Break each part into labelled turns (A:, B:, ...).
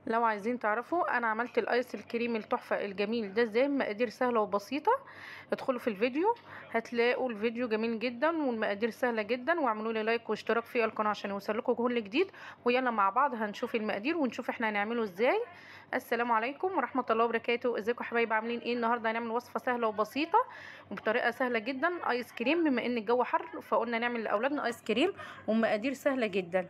A: لو عايزين تعرفوا انا عملت الايس الكريم التحفه الجميل ده ازاي، مقادير سهله وبسيطه. ادخلوا في الفيديو هتلاقوا الفيديو جميل جدا والمقادير سهله جدا، واعملوا لي لايك واشتراك في القناه عشان يوصلكوا كل جديد. ويلا مع بعض هنشوف المقادير ونشوف احنا هنعمله ازاي. السلام عليكم ورحمه الله وبركاته. ازيكم يا حبايبي، عاملين ايه؟ النهارده هنعمل وصفه سهله وبسيطه وبطريقه سهله جدا، ايس كريم. بما ان الجو حر فقلنا نعمل لاولادنا ايس كريم ومقادير سهله جدا.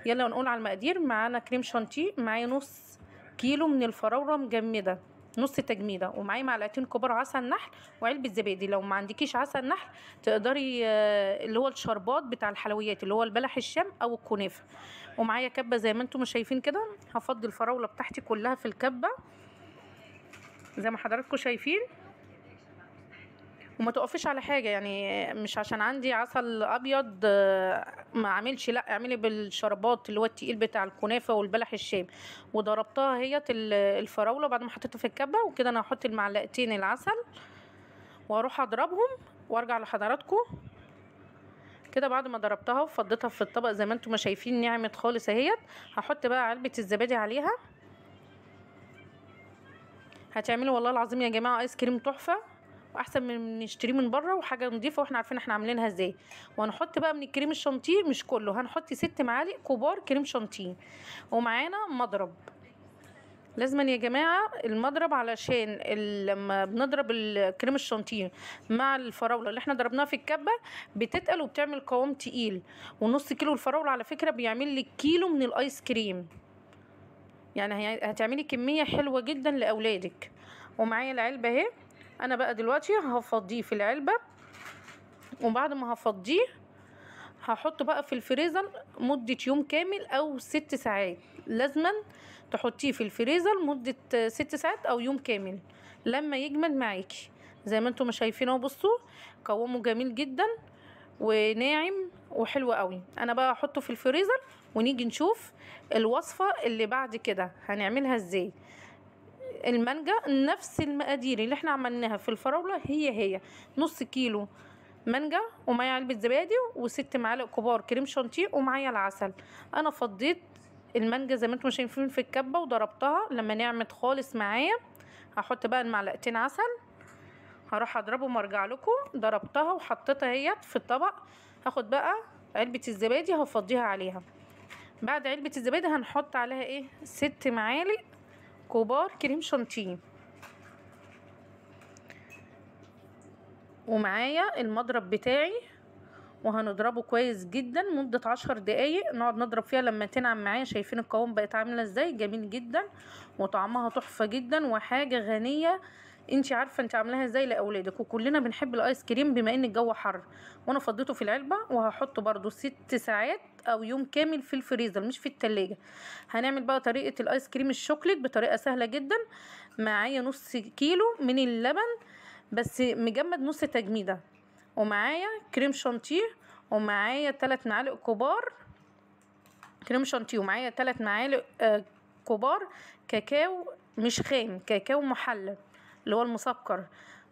A: يلا نقول على المقادير. معانا كريم شانتيه، معايا نص كيلو من الفراوله مجمده، نص تجميده، ومعايا معلقتين كبار عسل نحل وعلبه زبادي. لو ما عندكيش عسل نحل تقدري اللي هو الشربات بتاع الحلويات اللي هو البلح الشام او الكنافه. ومعايا كبه زي ما انتم شايفين كده. هفضي الفراوله بتاعتي كلها في الكبه زي ما حضراتكم شايفين، وما تقفيش على حاجه، يعني مش عشان عندي عسل ابيض ما اعملش، لا اعملي بالشربات اللي هو التقيل بتاع الكنافه والبلح الشام. وضربتها هي الفراوله بعد ما حطيتها في الكبه وكده. انا هحط المعلقتين العسل واروح اضربهم وارجع لحضراتكم كده. بعد ما ضربتها وفضيتها في الطبق زي ما انتم ما شايفين نعمت خالص اهيت. هحط بقى علبه الزبادي عليها. هتعملوا والله العظيم يا جماعه ايس كريم تحفه، واحسن من نشتريه من بره، وحاجه نضيفه واحنا عارفين احنا عاملينها ازاي. وهنحط بقى من الكريم الشانتيه مش كله، هنحط 6 معالق كبار كريم شانتيه. ومعانا مضرب، لازما يا جماعه المضرب، علشان لما بنضرب الكريم الشانتيه مع الفراوله اللي احنا ضربناها في الكبه بتتقل وبتعمل قوام تقيل. ونص كيلو الفراوله على فكره بيعمل لك كيلو من الايس كريم، يعني هتعملي كميه حلوه جدا لاولادك. ومعايا العلبه اهي. انا بقى دلوقتي هفضيه في العلبه، وبعد ما هفضيه هحطه بقى في الفريزر مدة يوم كامل او 6 ساعات. لازما تحطيه في الفريزر مدة 6 ساعات او يوم كامل لما يجمد معاكي زي ما انتم شايفين اهو. بصوا قوامه جميل جدا وناعم وحلو قوي. انا بقى هحطه في الفريزر ونيجي نشوف الوصفة اللي بعد كده هنعملها ازاي. المانجا نفس المقادير اللي احنا عملناها في الفراولة، هي نص كيلو مانجا، ومعايا علبة زبادي و6 معالق كبار كريم شانتيه، ومعايا العسل. انا فضيت المانجا زي ما انتم شايفين في الكبة وضربتها لما نعمت خالص معايا. هحط بقى المعلقتين عسل، هروح اضربهم وارجع لكم. ضربتها وحطيتها هي في الطبق. هاخد بقى علبة الزبادي هفضيها عليها. بعد علبة الزبادي هنحط عليها ايه 6 معالق كبار كريم شانتيه. ومعايا المضرب بتاعي وهنضربه كويس جدا مدة 10 دقايق، نقعد نضرب فيها لما تنعم معايا. شايفين القوام بقت عاملة ازاي؟ جميل جدا وطعمها تحفة جدا وحاجة غنية. انتي عارفة انتي عاملاها ازاي لاولادك، وكلنا بنحب الايس كريم بما ان الجو حر. وانا فضيته في العلبة وهحطه برضو 6 ساعات او يوم كامل في الفريزر مش في التلاجة. هنعمل بقى طريقة الايس كريم الشوكليت بطريقة سهلة جدا. معايا نص كيلو من اللبن بس مجمد نص تجميده، ومعايا كريم شانتيه، ومعايا 3 معالق كبار كريم شانتيه، ومعايا 3 معالق كبار كاكاو مش خام، كاكاو محلى اللي هو المسكر.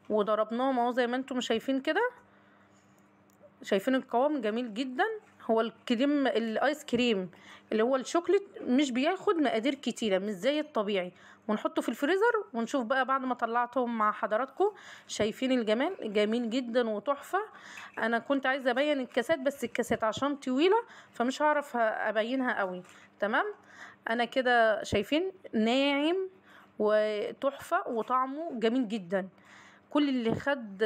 A: وضربناهم اهو زي ما انتم شايفين كده. شايفين القوام جميل جدا. هو الكريم الايس كريم اللي هو الشوكليت مش بياخد مقادير كتيره مش زي الطبيعي. ونحطه في الفريزر ونشوف بقى بعد ما طلعتهم مع حضراتكم. شايفين الجمال؟ جميل جدا وتحفه. انا كنت عايزه ابين الكاسات بس الكاسات عشان طويله فمش هعرف ابينها قوي. تمام. انا كده شايفين ناعم وتحفه وطعمه جميل جدا. كل اللي خد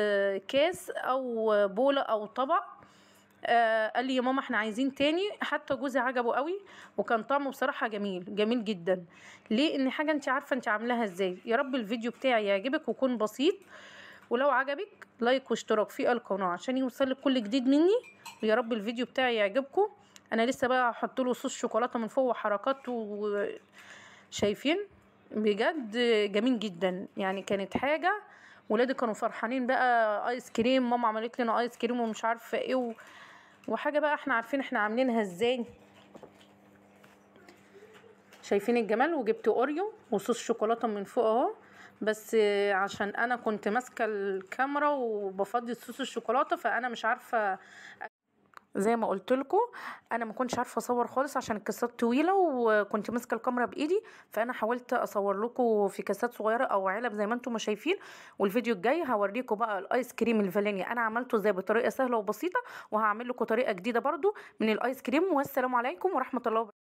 A: كاس او بولة او طبق قال لي يا ماما احنا عايزين تاني. حتى جوزي عجبه قوي وكان طعمه بصراحة جميل جدا. ليه؟ ان حاجة انت عارفة انت عاملاها ازاي. يا رب الفيديو بتاعي يعجبك ويكون بسيط، ولو عجبك لايك واشتراك في القناة عشان يوصلك كل جديد مني. ويا رب الفيديو بتاعي يعجبكم. انا لسه بقى هحط له صوص شوكولاتة من فوق وحركات شايفين بجد جميل جدا. يعني كانت حاجة ولادي كانوا فرحانين بقى ايس كريم، ماما عملت لنا ايس كريم ومش عارفه ايه وحاجه بقى احنا عارفين احنا عاملينها ازاي. شايفين الجمال؟ وجبت اوريو وصوص شوكولاته من فوق اهو، بس عشان انا كنت ماسكه الكاميرا وبفضي صوص الشوكولاته فانا مش عارفه زي ما قلت لكم، انا ما كنتش عارفه اصور خالص عشان الكاسات طويله، وكنت ماسكه الكاميرا بايدي، فانا حاولت اصور لكم في كاسات صغيره او علب زي ما انتم ما شايفين. والفيديو الجاي هوريكم بقى الايس كريم الفانيليا انا عملته ازاي بطريقه سهله وبسيطه، وهعمل لكم طريقه جديده برضو من الايس كريم. والسلام عليكم ورحمه الله وبركاته.